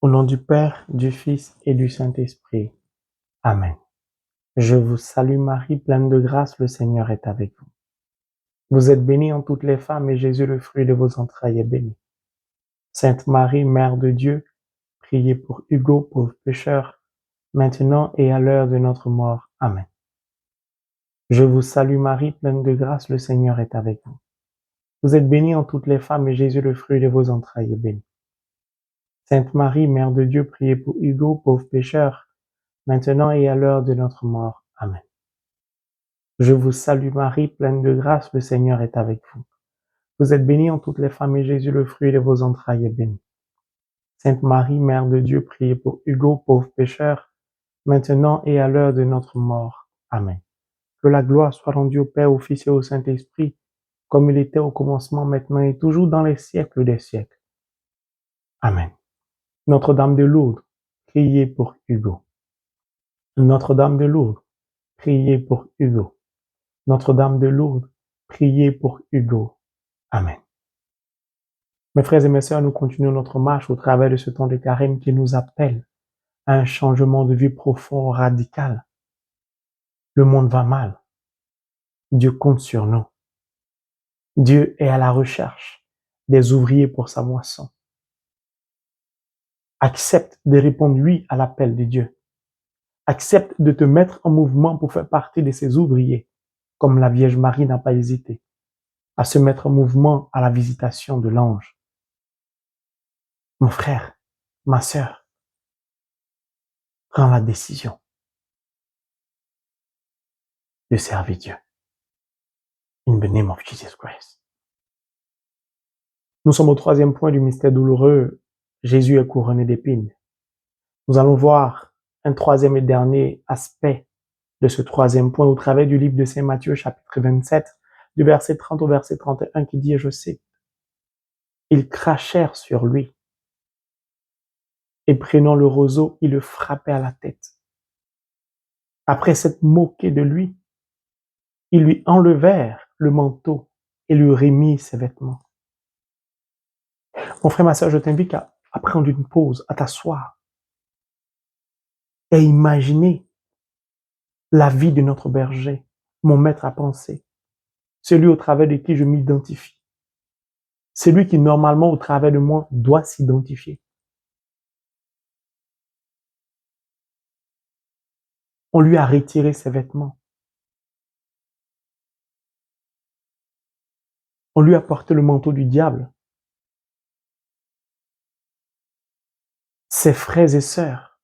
Au nom du Père, du Fils et du Saint-Esprit. Amen. Je vous salue Marie, pleine de grâce, le Seigneur est avec vous. Vous êtes bénie en toutes les femmes et Jésus, le fruit de vos entrailles, est béni. Sainte Marie, Mère de Dieu, priez pour Hugo, pauvre pécheur, maintenant et à l'heure de notre mort. Amen. Je vous salue Marie, pleine de grâce, le Seigneur est avec vous. Vous êtes bénie en toutes les femmes et Jésus, le fruit de vos entrailles, est béni. Sainte Marie, Mère de Dieu, priez pour Hugo, pauvre pécheur, maintenant et à l'heure de notre mort. Amen. Je vous salue Marie, pleine de grâce, le Seigneur est avec vous. Vous êtes bénie en toutes les femmes et Jésus, le fruit de vos entrailles, est béni. Sainte Marie, Mère de Dieu, priez pour Hugo, pauvre pécheur, maintenant et à l'heure de notre mort. Amen. Que la gloire soit rendue au Père, au Fils et au Saint-Esprit, comme il était au commencement, maintenant et toujours dans les siècles des siècles. Amen. Notre-Dame de Lourdes, priez pour Hugo. Notre-Dame de Lourdes, priez pour Hugo. Notre-Dame de Lourdes, priez pour Hugo. Amen. Mes frères et mes sœurs, nous continuons notre marche au travers de ce temps de carême qui nous appelle à un changement de vie profond, radical. Le monde va mal. Dieu compte sur nous. Dieu est à la recherche des ouvriers pour sa moisson. Accepte de répondre oui à l'appel de Dieu. Accepte de te mettre en mouvement pour faire partie de ces ouvriers, comme la Vierge Marie n'a pas hésité à se mettre en mouvement à la visitation de l'ange. Mon frère, ma sœur, prends la décision de servir Dieu. In the name of Jesus Christ. Nous sommes au troisième point du mystère douloureux. Jésus est couronné d'épines. Nous allons voir un troisième et dernier aspect de ce troisième point au travers du livre de Saint Matthieu, chapitre 27, du verset 30 au verset 31, qui dit, et je cite, « Ils crachèrent sur lui, et prenant le roseau, ils le frappaient à la tête. Après s'être moqué de lui, ils lui enlevèrent le manteau et lui remirent ses vêtements. » Mon frère, ma sœur, je t'invite à prendre une pause, à t'asseoir et imaginer la vie de notre berger, mon maître à penser, celui au travers de qui je m'identifie, celui qui normalement au travers de moi doit s'identifier. On lui a retiré ses vêtements. On lui a porté le manteau du diable. Ses frères et sœurs,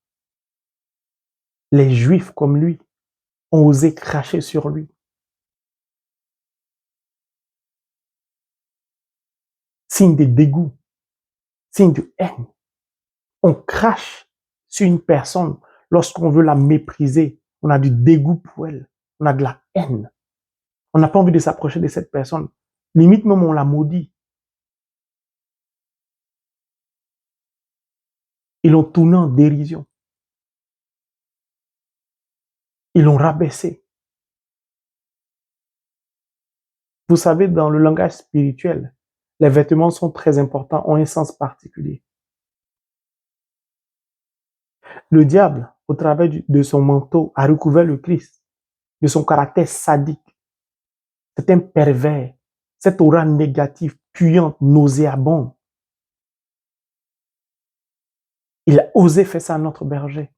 les juifs comme lui, ont osé cracher sur lui. Signe de dégoût, signe de haine. On crache sur une personne lorsqu'on veut la mépriser. On a du dégoût pour elle. On a de la haine. On n'a pas envie de s'approcher de cette personne. Limite même on la maudit. Ils l'ont tourné en dérision. Ils l'ont rabaissé. Vous savez, dans le langage spirituel, les vêtements sont très importants, ont un sens particulier. Le diable, au travers de son manteau, a recouvert le Christ de son caractère sadique. C'est un pervers. Cette aura négative, puante, nauséabonde. Il a osé faire ça à notre berger.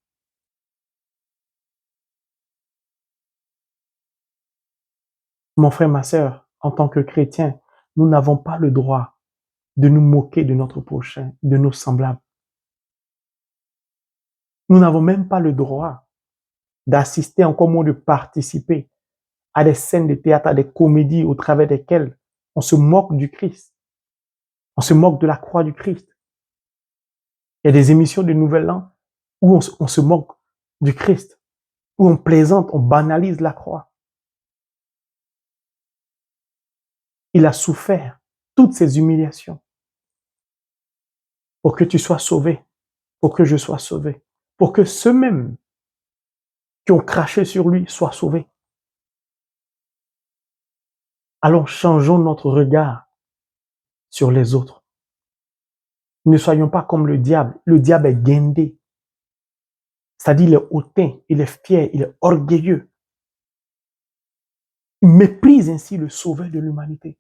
Mon frère, ma sœur, en tant que chrétien, nous n'avons pas le droit de nous moquer de notre prochain, de nos semblables. Nous n'avons même pas le droit d'assister, encore moins de participer à des scènes de théâtre, à des comédies au travers desquelles on se moque du Christ. On se moque de la croix du Christ. Il y a des émissions de Nouvel An où on se moque du Christ, où on plaisante, on banalise la croix. Il a souffert toutes ces humiliations pour que tu sois sauvé, pour que je sois sauvé, pour que ceux-mêmes qui ont craché sur lui soient sauvés. Alors changeons notre regard sur les autres. Ne soyons pas comme le diable. Le diable est guindé. C'est-à-dire, il est hautain, il est fier, il est orgueilleux. Il méprise ainsi le sauveur de l'humanité.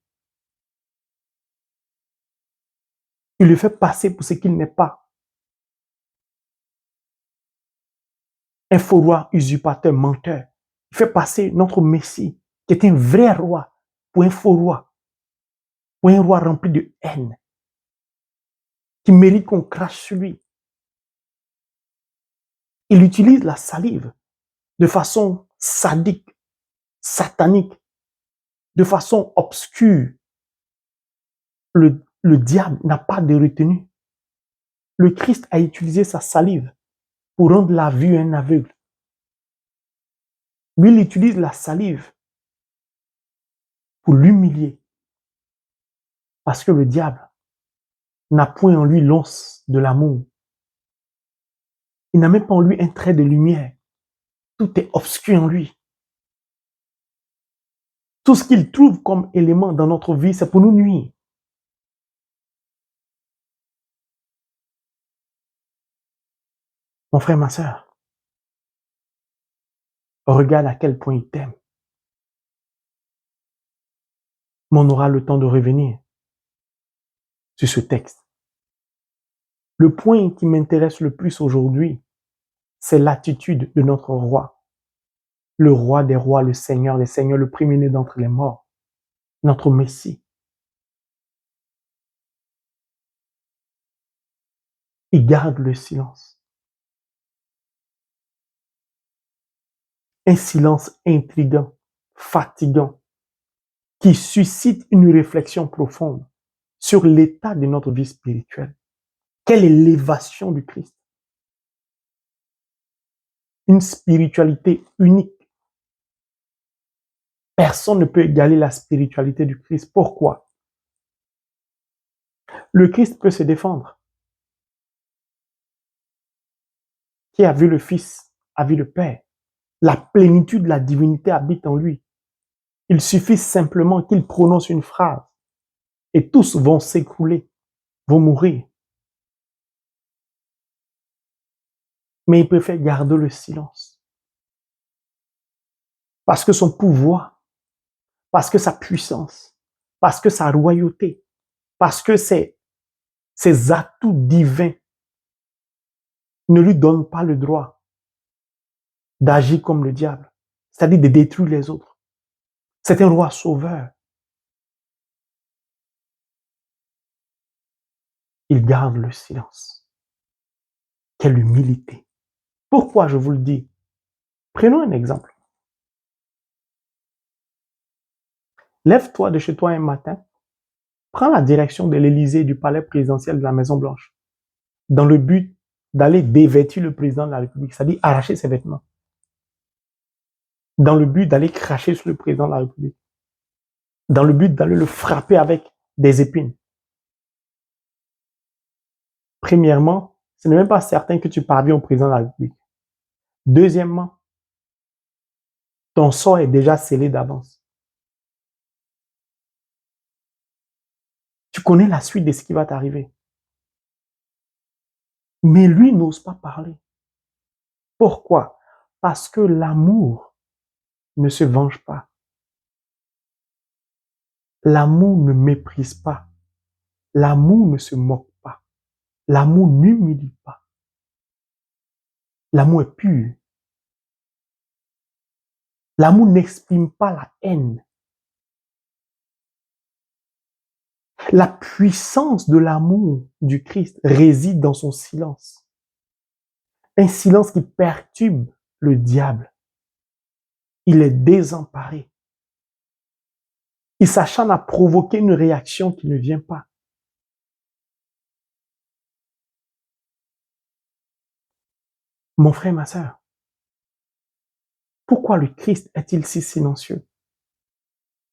Il le fait passer pour ce qu'il n'est pas. Un faux roi, usurpateur, menteur. Il fait passer notre Messie, qui est un vrai roi, pour un faux roi. Pour un roi rempli de haine. Qui mérite qu'on crache sur lui. Il utilise la salive de façon sadique, satanique, de façon obscure. Le diable n'a pas de retenue. Le Christ a utilisé sa salive pour rendre la vue à un aveugle. Lui, il utilise la salive pour l'humilier. Parce que le diable n'a point en lui l'once de l'amour. Il n'a même pas en lui un trait de lumière. Tout est obscur en lui. Tout ce qu'il trouve comme élément dans notre vie, c'est pour nous nuire. Mon frère, ma soeur, regarde à quel point il t'aime. Mais on aura le temps de revenir sur ce texte. Le point qui m'intéresse le plus aujourd'hui, c'est l'attitude de notre roi. Le roi des rois, le Seigneur des seigneurs, le premier-né d'entre les morts. Notre Messie. Il garde le silence. Un silence intriguant, fatigant, qui suscite une réflexion profonde sur l'état de notre vie spirituelle. Quelle est l'élévation du Christ? Une spiritualité unique. Personne ne peut égaler la spiritualité du Christ. Pourquoi? Le Christ peut se défendre. Qui a vu le Fils, a vu le Père. La plénitude de la divinité habite en lui. Il suffit simplement qu'il prononce une phrase et tous vont s'écrouler, vont mourir. Mais il préfère garder le silence. Parce que son pouvoir, parce que sa puissance, parce que sa royauté, parce que ses atouts divins ne lui donnent pas le droit d'agir comme le diable, c'est-à-dire de détruire les autres. C'est un roi sauveur. Il garde le silence. Quelle humilité. Pourquoi je vous le dis? Prenons un exemple. Lève-toi de chez toi un matin, prends la direction de l'Élysée, du palais présidentiel de la Maison-Blanche, dans le but d'aller dévêtir le président de la République, c'est-à-dire arracher ses vêtements, dans le but d'aller cracher sur le président de la République, dans le but d'aller le frapper avec des épines. Premièrement, ce n'est même pas certain que tu parviens au président de la République. Deuxièmement, ton sort est déjà scellé d'avance. Tu connais la suite de ce qui va t'arriver. Mais lui n'ose pas parler. Pourquoi? Parce que l'amour ne se venge pas. L'amour ne méprise pas. L'amour ne se moque pas. L'amour n'humilie pas. L'amour est pur. L'amour n'exprime pas la haine. La puissance de l'amour du Christ réside dans son silence. Un silence qui perturbe le diable. Il est désemparé. Il s'acharne à provoquer une réaction qui ne vient pas. Mon frère, ma sœur, pourquoi le Christ est-il si silencieux?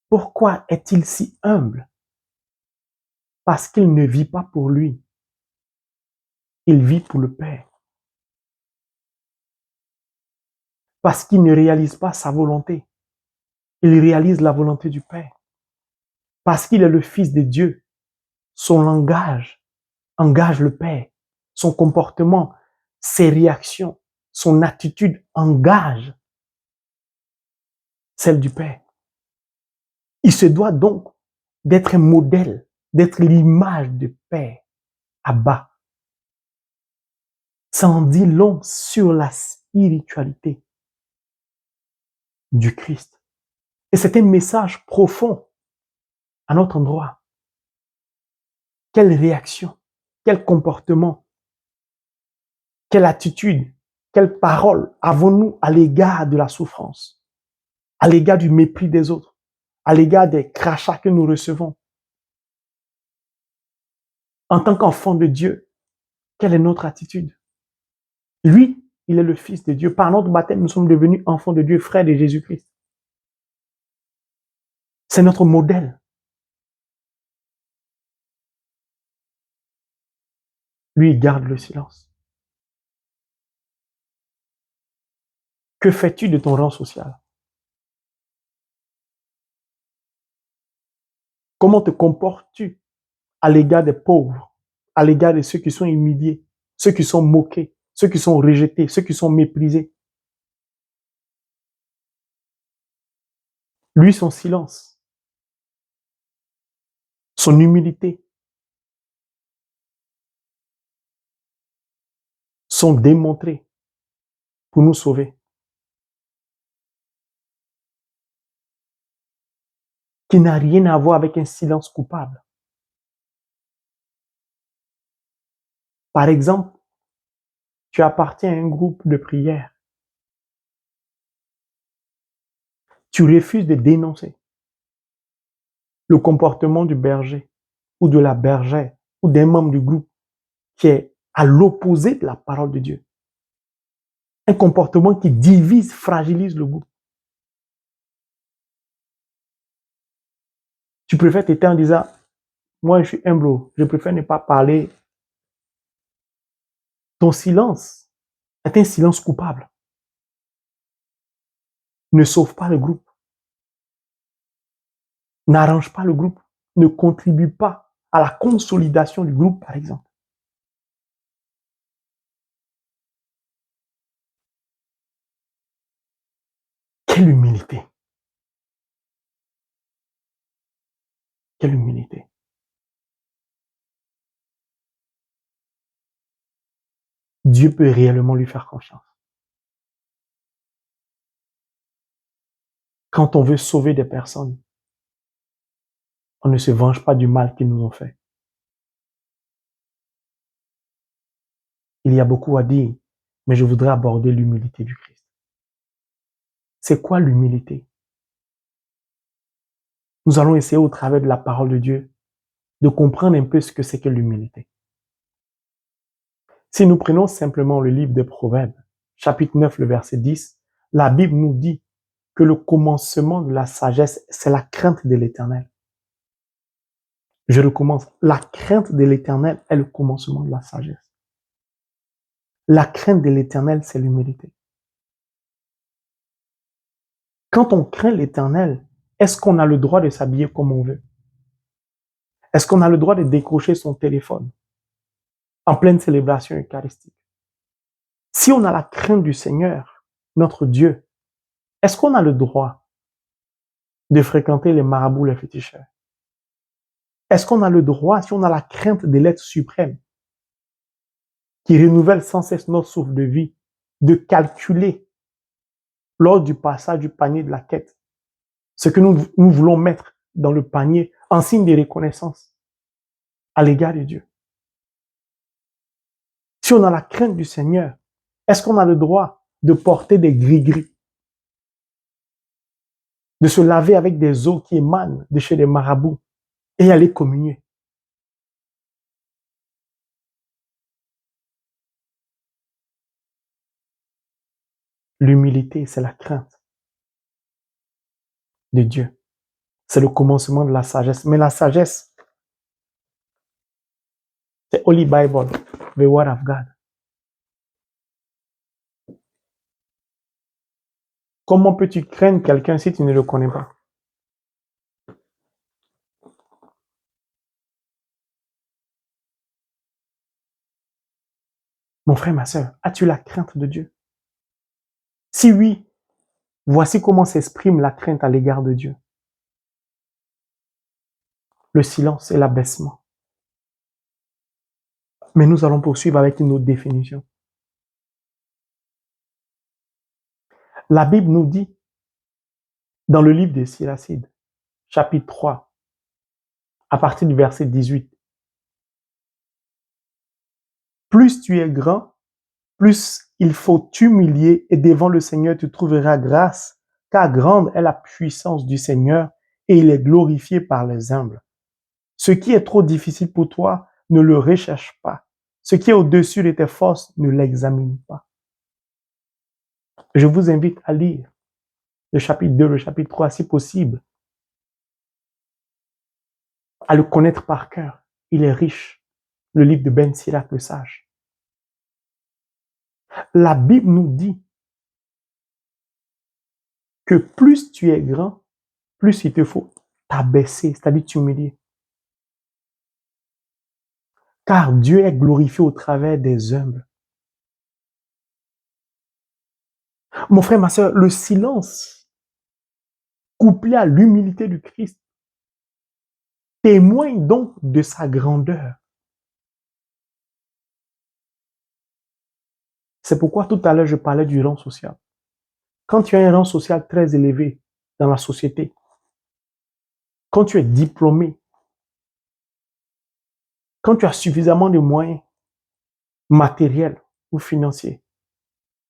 Pourquoi est-il si humble? Parce qu'il ne vit pas pour lui. Il vit pour le Père. Parce qu'il ne réalise pas sa volonté. Il réalise la volonté du Père. Parce qu'il est le Fils de Dieu. Son langage engage le Père. Son comportement, ses réactions, son attitude engage celle du Père. Il se doit donc d'être un modèle, d'être l'image du Père Abba. Ça en dit long sur la spiritualité du Christ. Et c'est un message profond à notre endroit. Quelle réaction, quel comportement, quelle attitude, quelle parole avons-nous à l'égard de la souffrance, à l'égard du mépris des autres, à l'égard des crachats que nous recevons? En tant qu'enfant de Dieu, quelle est notre attitude? Lui, il est le Fils de Dieu. Par notre baptême, nous sommes devenus enfants de Dieu, frères de Jésus-Christ. C'est notre modèle. Lui, il garde le silence. Que fais-tu de ton rang social? Comment te comportes-tu à l'égard des pauvres, à l'égard de ceux qui sont humiliés, ceux qui sont moqués, ceux qui sont rejetés, ceux qui sont méprisés? Lui, son silence, son humilité sont démontrés pour nous sauver. Qui n'a rien à voir avec un silence coupable. Par exemple, tu appartiens à un groupe de prière. Tu refuses de dénoncer le comportement du berger ou de la bergère ou d'un membre du groupe qui est à l'opposé de la parole de Dieu. Un comportement qui divise, fragilise le groupe. Tu préfères t'éteindre en disant, moi je suis humble, je préfère ne pas parler. Ton silence est un silence coupable. Ne sauve pas le groupe. N'arrange pas le groupe. Ne contribue pas à la consolidation du groupe, par exemple. Quelle humilité! Quelle humilité! Dieu peut réellement lui faire confiance. Quand on veut sauver des personnes, on ne se venge pas du mal qu'ils nous ont fait. Il y a beaucoup à dire, mais je voudrais aborder l'humilité du Christ. C'est quoi l'humilité? Nous allons essayer au travers de la parole de Dieu de comprendre un peu ce que c'est que l'humilité. Si nous prenons simplement le livre des Proverbes, chapitre 9, le verset 10, la Bible nous dit que le commencement de la sagesse, c'est la crainte de l'Éternel. Je recommence. La crainte de l'Éternel est le commencement de la sagesse. La crainte de l'Éternel, c'est l'humilité. Quand on craint l'Éternel, est-ce qu'on a le droit de s'habiller comme on veut? Est-ce qu'on a le droit de décrocher son téléphone en pleine célébration eucharistique? Si on a la crainte du Seigneur, notre Dieu, est-ce qu'on a le droit de fréquenter les marabouts, les féticheurs? Est-ce qu'on a le droit, si on a la crainte de l'être suprême, qui renouvelle sans cesse notre souffle de vie, de calculer lors du passage du panier de la quête ce que nous voulons mettre dans le panier en signe de reconnaissance à l'égard de Dieu? Si on a la crainte du Seigneur, est-ce qu'on a le droit de porter des gris-gris, de se laver avec des eaux qui émanent de chez les marabouts et aller communier? L'humilité, c'est la crainte de Dieu. C'est le commencement de la sagesse. Mais la sagesse, c'est Holy Bible, the Word of God. Comment peux-tu craindre quelqu'un si tu ne le connais pas? Mon frère, ma sœur, as-tu la crainte de Dieu? Si oui, voici comment s'exprime la crainte à l'égard de Dieu. Le silence et l'abaissement. Mais nous allons poursuivre avec une autre définition. La Bible nous dit, dans le livre des Siracides, chapitre 3, à partir du verset 18, plus tu es grand, plus il faut t'humilier et devant le Seigneur tu trouveras grâce, car grande est la puissance du Seigneur et il est glorifié par les humbles. Ce qui est trop difficile pour toi, ne le recherche pas. Ce qui est au-dessus de tes forces, ne l'examine pas. Je vous invite à lire le chapitre 2, le chapitre 3, si possible, à le connaître par cœur. Il est riche. Le livre de Ben Sirac, le sage. La Bible nous dit que plus tu es grand, plus il te faut t'abaisser, c'est-à-dire t'humilier. Car Dieu est glorifié au travers des humbles. Mon frère, ma soeur, le silence, couplé à l'humilité du Christ, témoigne donc de sa grandeur. C'est pourquoi tout à l'heure, je parlais du rang social. Quand tu as un rang social très élevé dans la société, quand tu es diplômé, quand tu as suffisamment de moyens matériels ou financiers,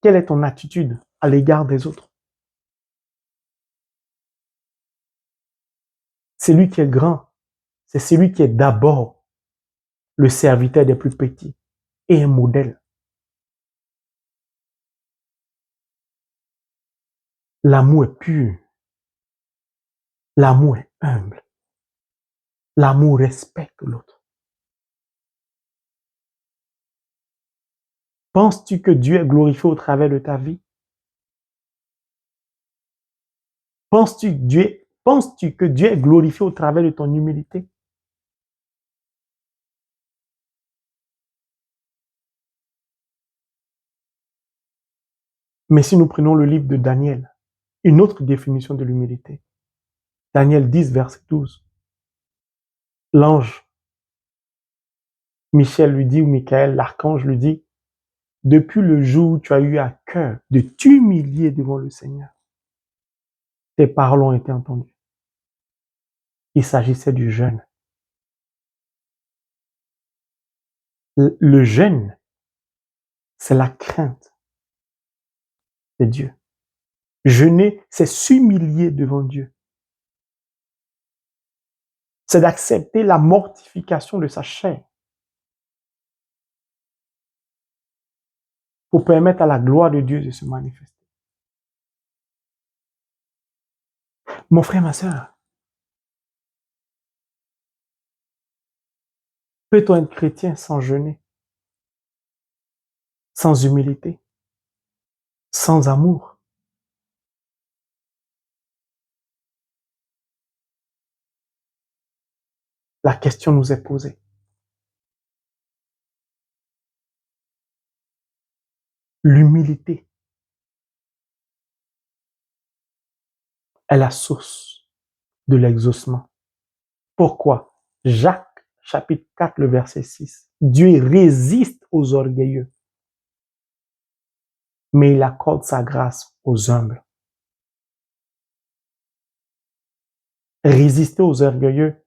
quelle est ton attitude à l'égard des autres? Celui qui est grand, c'est celui qui est d'abord le serviteur des plus petits et un modèle. L'amour est pur. L'amour est humble. L'amour respecte l'autre. Penses-tu que Dieu est glorifié au travers de ta vie? Penses-tu que Dieu est glorifié au travers de ton humilité? Mais si nous prenons le livre de Daniel, une autre définition de l'humilité. Daniel 10, verset 12. L'ange, Michel lui dit, ou Michael, l'archange lui dit, depuis le jour où tu as eu à cœur de t'humilier devant le Seigneur, tes paroles ont été entendues. Il s'agissait du jeûne. Le jeûne, c'est la crainte de Dieu. Jeûner, c'est s'humilier devant Dieu. C'est d'accepter la mortification de sa chair pour permettre à la gloire de Dieu de se manifester. Mon frère, ma sœur, peut-on être chrétien sans jeûner, sans humilité, sans amour? La question nous est posée. L'humilité est la source de l'exaucement. Pourquoi? Jacques, chapitre 4, le verset 6. Dieu résiste aux orgueilleux, mais il accorde sa grâce aux humbles. Résister aux orgueilleux,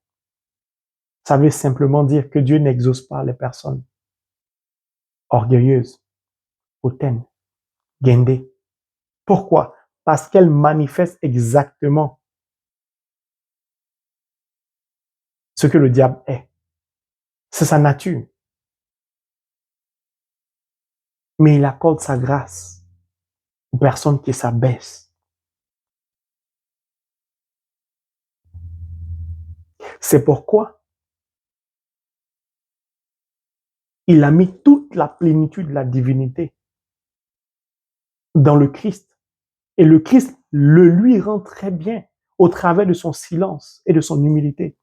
ça veut simplement dire que Dieu n'exauce pas les personnes orgueilleuses, hautaines, guindées. Pourquoi? Parce qu'elles manifestent exactement ce que le diable est. C'est sa nature. Mais il accorde sa grâce aux personnes qui s'abaissent. C'est pourquoi il a mis toute la plénitude de la divinité dans le Christ. Et le Christ le lui rend très bien au travers de son silence et de son humilité.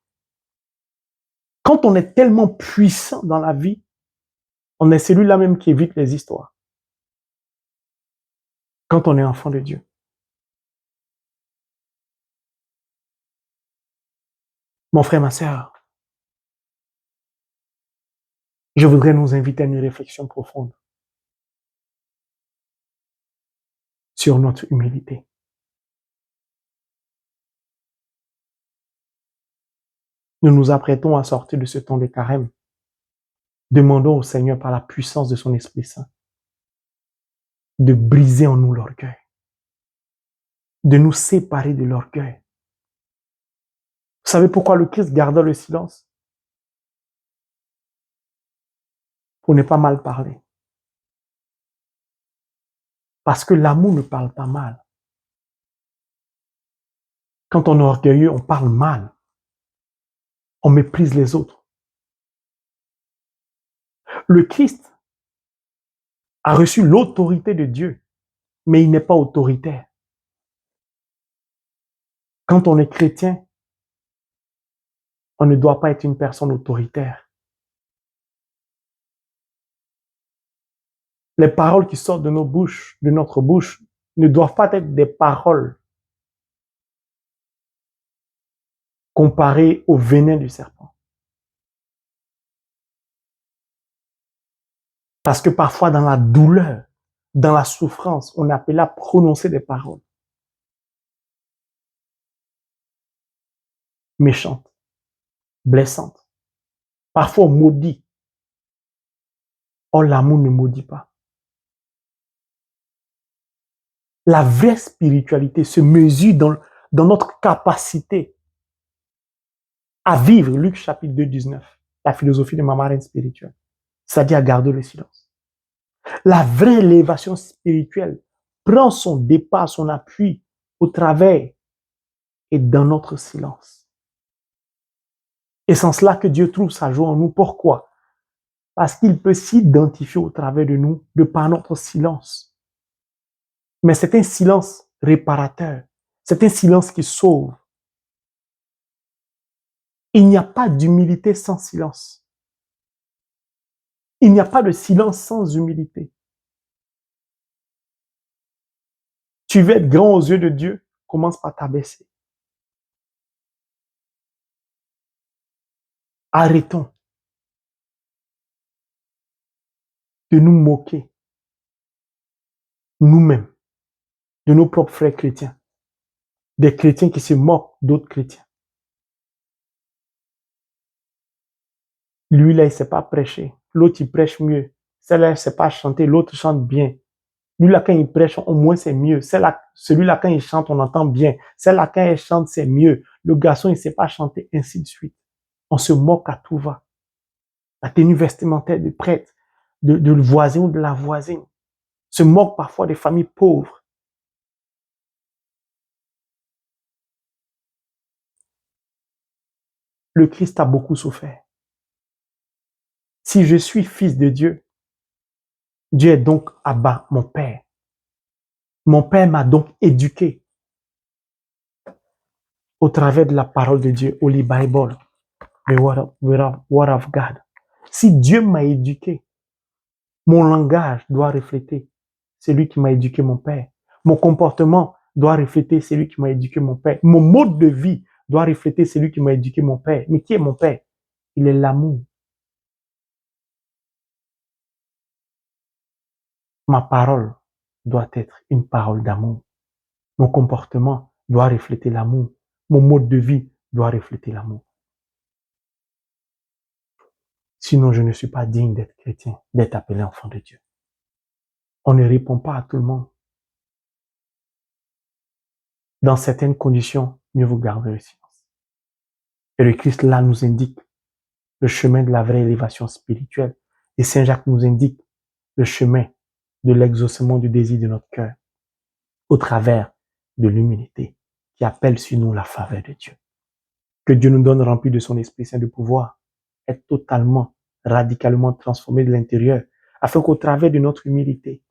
Quand on est tellement puissant dans la vie, On est celui-là même qui évite les histoires quand on est enfant de Dieu. Mon frère, ma sœur, je voudrais nous inviter à une réflexion profonde sur notre humilité. Nous nous apprêtons à sortir de ce temps de carême. Demandons au Seigneur par la puissance de son Esprit Saint de briser en nous l'orgueil, de nous séparer de l'orgueil. Vous savez pourquoi le Christ garda le silence? Pour ne pas mal parler. Parce que l'amour ne parle pas mal. Quand on est orgueilleux, on parle mal. On méprise les autres. Le Christ a reçu l'autorité de Dieu, mais il n'est pas autoritaire. Quand on est chrétien, on ne doit pas être une personne autoritaire. Les paroles qui sortent de nos bouches, de notre bouche, ne doivent pas être des paroles comparées au venin du serpent. Parce que parfois, dans la douleur, dans la souffrance, on est appelé à prononcer des paroles méchantes, blessantes. Parfois, on maudit. Or, l'amour ne maudit pas. La vraie spiritualité se mesure dans notre capacité à vivre, Luc chapitre 2, 19, la philosophie de ma marraine spirituelle, c'est-à-dire à garder le silence. La vraie élévation spirituelle prend son départ, son appui au travers et dans notre silence. Et c'est en cela que Dieu trouve sa joie en nous. Pourquoi? Parce qu'il peut s'identifier au travers de nous, de par notre silence. Mais c'est un silence réparateur. C'est un silence qui sauve. Il n'y a pas d'humilité sans silence. Il n'y a pas de silence sans humilité. Tu veux être grand aux yeux de Dieu, commence par t'abaisser. Arrêtons de nous moquer nous-mêmes de nos propres frères chrétiens, des chrétiens qui se moquent d'autres chrétiens. Lui, là, il ne sait pas prêcher. L'autre, il prêche mieux. Celle-là, il ne sait pas chanter. L'autre chante bien. Lui, là, quand il prêche, au moins, c'est mieux. Celui-là, quand il chante, on entend bien. Celle-là, quand elle chante, c'est mieux. Le garçon, il ne sait pas chanter, ainsi de suite. On se moque à tout va. La tenue vestimentaire du prêtre, de le voisin ou de la voisine. Se moque parfois des familles pauvres. Le Christ a beaucoup souffert. Si je suis fils de Dieu, Dieu est donc Abba, mon Père. Mon Père m'a donc éduqué au travers de la parole de Dieu, Holy Bible, the word of God. Si Dieu m'a éduqué, mon langage doit refléter celui qui m'a éduqué, mon Père. Mon comportement doit refléter celui qui m'a éduqué, mon Père. Mon mode de vie doit refléter celui qui m'a éduqué, mon Père. Mais qui est mon Père? Il est l'amour. Ma parole doit être une parole d'amour. Mon comportement doit refléter l'amour. Mon mode de vie doit refléter l'amour. Sinon, je ne suis pas digne d'être chrétien, d'être appelé enfant de Dieu. On ne répond pas à tout le monde. Dans certaines conditions, mieux vous garder le silence. Et le Christ là nous indique le chemin de la vraie élévation spirituelle. Et Saint Jacques nous indique le chemin de l'exaucement du désir de notre cœur au travers de l'humilité qui appelle sur nous la faveur de Dieu. Que Dieu nous donne rempli de son Esprit Saint de pouvoir être totalement, radicalement transformé de l'intérieur afin qu'au travers de notre humilité,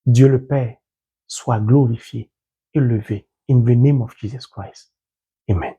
Dieu le Père soit glorifié, élevé. In the name of Jesus Christ. Amen.